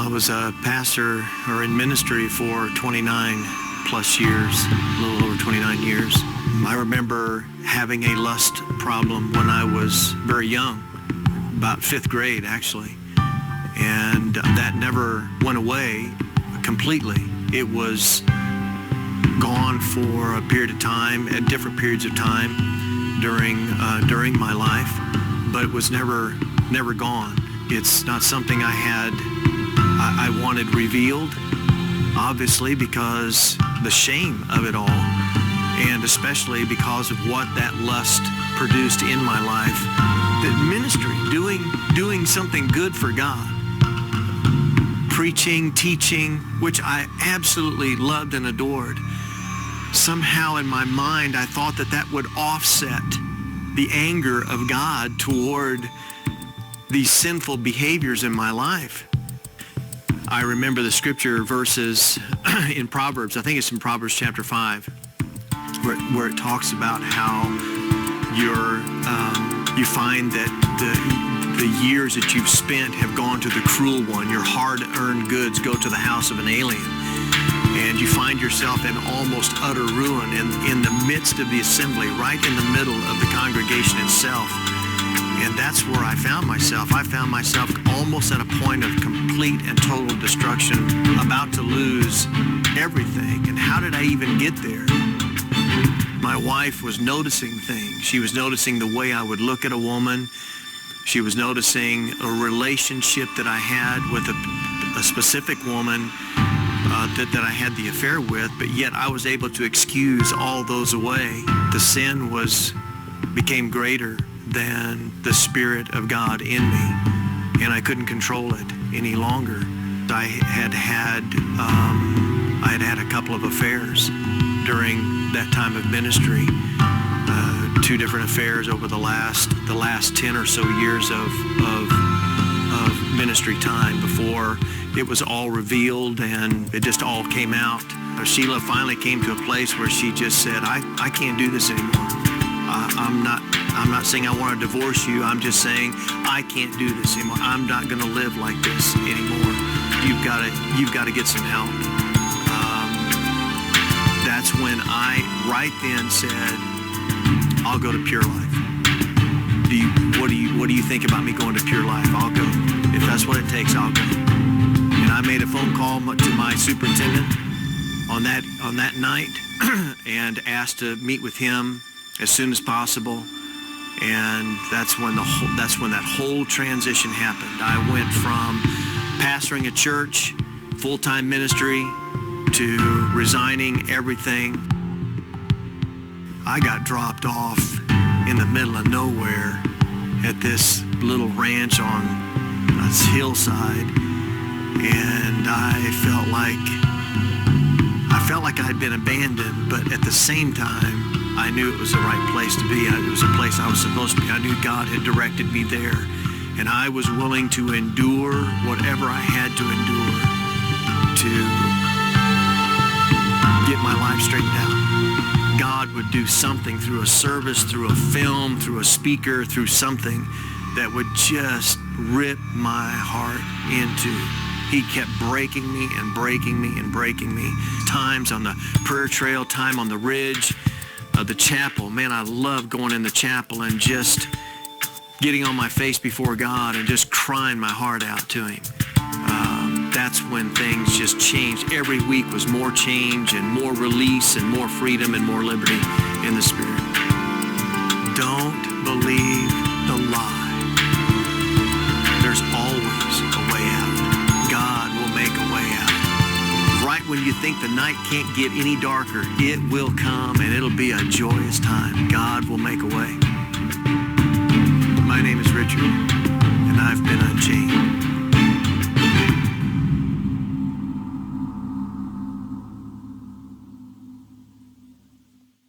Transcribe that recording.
I was a pastor or in ministry for 29 plus years, a little over 29 years. I remember having a lust problem when I was very young, about 5th grade actually, and that never went away completely. It was gone for a period of time, at different periods of time during my life, but it was never gone. It's not something I wanted revealed, obviously, because the shame of it all, and especially because of what that lust produced in my life. That ministry, doing something good for God, preaching, teaching, which I absolutely loved and adored. Somehow in my mind, I thought that would offset the anger of God toward these sinful behaviors in my life. I remember the scripture verses in Proverbs, I think it's in Proverbs chapter 5, where it talks about how you find that the years that you've spent have gone to the cruel one. Your hard-earned goods go to the house of an alien. And you find yourself in almost utter ruin in the midst of the assembly, right in the middle of the congregation itself. And that's where I found myself. I found myself almost at a point of complete and total destruction, about to lose everything. And how did I even get there? My wife was noticing things. She was noticing the way I would look at a woman. She was noticing a relationship that I had with a specific woman that I had the affair with, but yet I was able to excuse all those away. The sin became greater than the Spirit of God in me, and I couldn't control it any longer. I had had a couple of affairs during that time of ministry, 2 different affairs over the last 10 or so years of ministry time before it was all revealed and it just all came out. Sheila finally came to a place where she just said, I can't do this anymore. I'm not saying I want to divorce you. I'm just saying I can't do this anymore. I'm not going to live like this anymore. You've got to get some help. That's when I right then said, I'll go to Pure Life. What do you think about me going to Pure Life? I'll go. If that's what it takes, I'll go. And I made a phone call to my superintendent on that night and asked to meet with him as soon as possible. And that's when that whole transition happened. I went from pastoring a church, full-time ministry, to resigning everything. I got dropped off in the middle of nowhere at this little ranch on this hillside, and I felt like I'd been abandoned, but at the same time, I knew it was the right place to be. It was a place I was supposed to be. I knew God had directed me there, and I was willing to endure whatever I had to endure to get my life straightened out. God would do something through a service, through a film, through a speaker, through something that would just rip my heart into. He kept breaking me and breaking me and breaking me. Times on the prayer trail, time on the ridge, the chapel. Man, I love going in the chapel and just getting on my face before God and just crying my heart out to Him. That's when things just changed. Every week was more change and more release and more freedom and more liberty in the Spirit. Don't believe the lie. There's always a way out. God will make a way out. Right when you think the night can't get any darker, it will come and it'll be a joyous time. God will make a way.